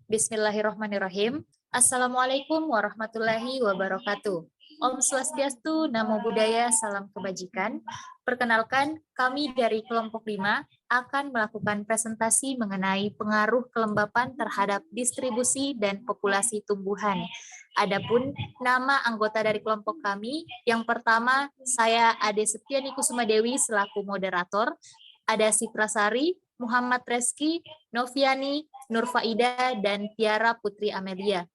Bismillahirrahmanirrahim. Assalamualaikum warahmatullahi wabarakatuh. Om Swastiastu, Namo Buddhaya, Salam Kebajikan. Perkenalkan, kami dari kelompok 5 akan melakukan presentasi mengenai pengaruh kelembapan terhadap distribusi dan populasi tumbuhan. Adapun nama anggota dari kelompok kami, yang pertama saya Ade Septiani Kusuma Dewi selaku moderator, ada Sitra Sari, Muhammad Reski, Noviani, Nurfaida, dan Tiara Putri Amelia.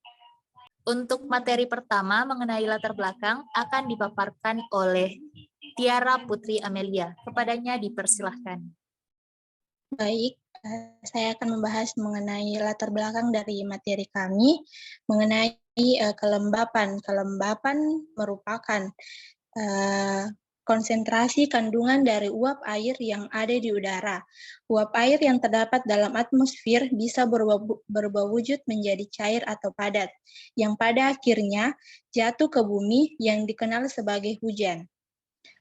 Untuk materi pertama mengenai latar belakang akan dipaparkan oleh Tiara Putri Amelia. Kepadanya dipersilahkan. Baik, saya akan membahas mengenai latar belakang dari materi kami mengenai kelembapan. Kelembapan merupakan konsentrasi kandungan dari uap air yang ada di udara. Uap air yang terdapat dalam atmosfer bisa berubah wujud menjadi cair atau padat, yang pada akhirnya jatuh ke bumi yang dikenal sebagai hujan.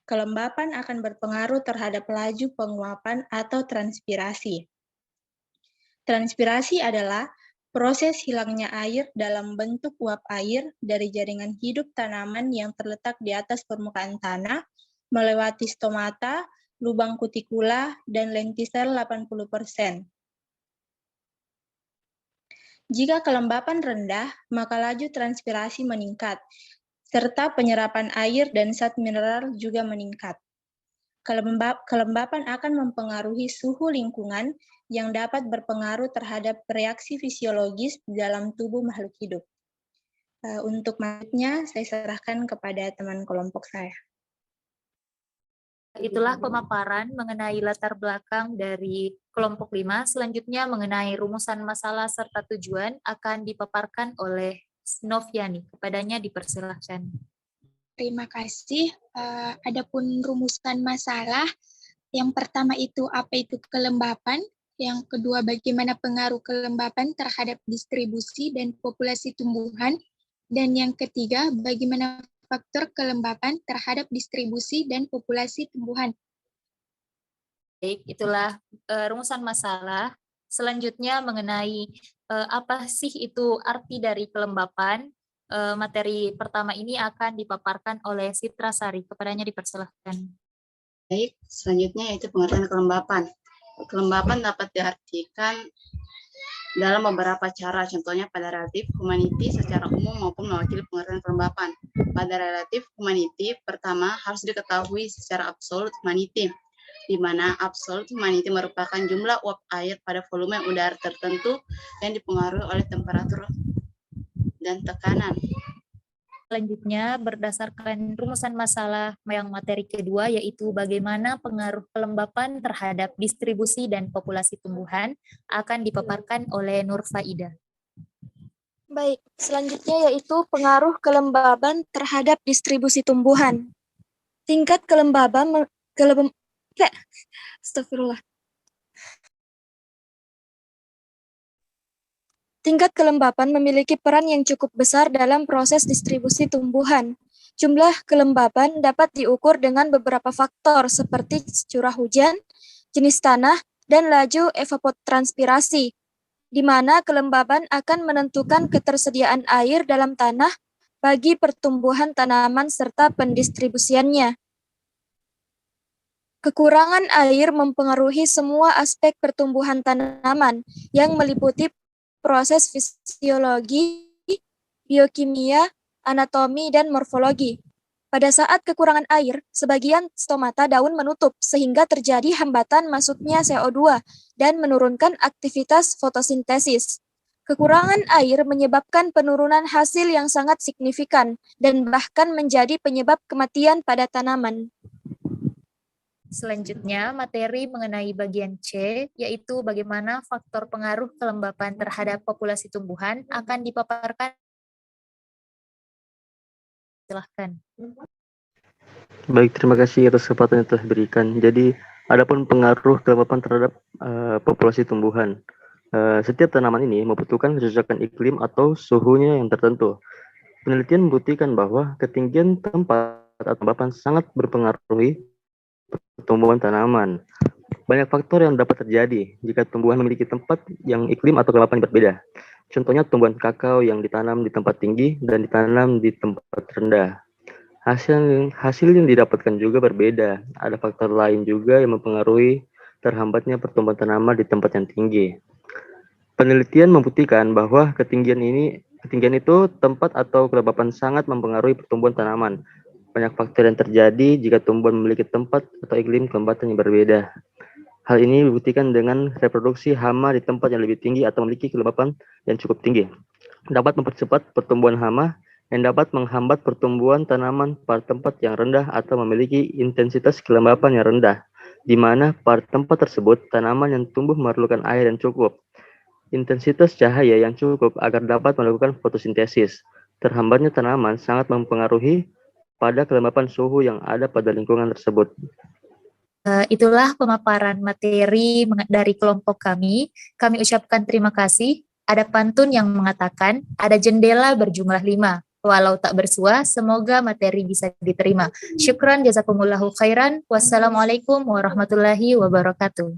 Kelembapan akan berpengaruh terhadap laju penguapan atau transpirasi. Transpirasi adalah proses hilangnya air dalam bentuk uap air dari jaringan hidup tanaman yang terletak di atas permukaan tanah, melewati stomata, lubang kutikula, dan lentisel 80%. Jika kelembapan rendah, maka laju transpirasi meningkat, serta penyerapan air dan zat mineral juga meningkat. Kelembapan akan mempengaruhi suhu lingkungan yang dapat berpengaruh terhadap reaksi fisiologis dalam tubuh makhluk hidup. Untuk selanjutnya, saya serahkan kepada teman kelompok saya. Itulah pemaparan mengenai latar belakang dari kelompok 5. Selanjutnya mengenai rumusan masalah serta tujuan akan dipaparkan oleh Noviani. Kepadanya dipersilahkan. Terima kasih. Adapun rumusan masalah, yang pertama itu apa itu kelembapan, yang kedua bagaimana pengaruh kelembapan terhadap distribusi dan populasi tumbuhan, dan yang ketiga bagaimana faktor kelembapan terhadap distribusi dan populasi tumbuhan. Baik, itulah rumusan masalah. Selanjutnya mengenai apa sih itu arti dari kelembapan. Materi pertama ini akan dipaparkan oleh Sitra Sari. Kepadanya dipersilahkan. Baik, selanjutnya yaitu pengertian kelembapan. Kelembapan dapat diartikan dalam beberapa cara, contohnya pada relatif humanity secara umum maupun mewakili pengertian kelembapan. Pada relatif humanity, pertama harus diketahui secara absolut humanity, di mana absolut humanity merupakan jumlah uap air pada volume udara tertentu yang dipengaruhi oleh temperatur dan tekanan. Selanjutnya, berdasarkan rumusan masalah yang materi kedua, yaitu bagaimana pengaruh kelembapan terhadap distribusi dan populasi tumbuhan, akan dipaparkan oleh Nurfaida. Baik, selanjutnya yaitu pengaruh kelembaban terhadap distribusi tumbuhan. Tingkat kelembaban Astagfirullah. Tingkat kelembapan memiliki peran yang cukup besar dalam proses distribusi tumbuhan. Jumlah kelembapan dapat diukur dengan beberapa faktor seperti curah hujan, jenis tanah, dan laju evapotranspirasi, di mana kelembapan akan menentukan ketersediaan air dalam tanah bagi pertumbuhan tanaman serta pendistribusiannya. Kekurangan air mempengaruhi semua aspek pertumbuhan tanaman yang meliputi proses fisiologi, biokimia, anatomi, dan morfologi. Pada saat kekurangan air, sebagian stomata daun menutup sehingga terjadi hambatan masuknya CO2 dan menurunkan aktivitas fotosintesis. Kekurangan air menyebabkan penurunan hasil yang sangat signifikan dan bahkan menjadi penyebab kematian pada tanaman. Selanjutnya, materi mengenai bagian C, yaitu bagaimana faktor pengaruh kelembapan terhadap populasi tumbuhan akan dipaparkan. Silahkan. Baik, terima kasih atas kesempatan yang telah diberikan. Jadi, adapun pengaruh kelembapan terhadap populasi tumbuhan. Setiap tanaman ini membutuhkan kecocokan iklim atau suhunya yang tertentu. Penelitian membuktikan bahwa ketinggian tempat atau kelembapan sangat berpengaruhi pertumbuhan tanaman. Banyak faktor yang dapat terjadi jika tumbuhan memiliki tempat yang iklim atau kelembapan berbeda. Contohnya tumbuhan kakao yang ditanam di tempat tinggi dan ditanam di tempat rendah. Hasil yang didapatkan juga berbeda. Ada faktor lain juga yang mempengaruhi terhambatnya pertumbuhan tanaman di tempat yang tinggi. Penelitian membuktikan bahwa ketinggian itu tempat atau kelembapan sangat mempengaruhi pertumbuhan tanaman. Banyak faktor yang terjadi jika tumbuhan memiliki tempat atau iklim kelembatan yang berbeda. Hal ini dibuktikan dengan reproduksi hama di tempat yang lebih tinggi atau memiliki kelembapan yang cukup tinggi. Dapat mempercepat pertumbuhan hama yang dapat menghambat pertumbuhan tanaman pada tempat yang rendah atau memiliki intensitas kelembapan yang rendah, di mana pada tempat tersebut tanaman yang tumbuh memerlukan air yang cukup, intensitas cahaya yang cukup agar dapat melakukan fotosintesis. Terhambatnya tanaman sangat mempengaruhi pada kelembapan suhu yang ada pada lingkungan tersebut. Itulah pemaparan materi dari kelompok kami. Kami ucapkan terima kasih. Ada pantun yang mengatakan, ada jendela berjumlah 5. Walau tak bersua, semoga materi bisa diterima. Syukran, jazakumullahu khairan. Wassalamualaikum warahmatullahi wabarakatuh.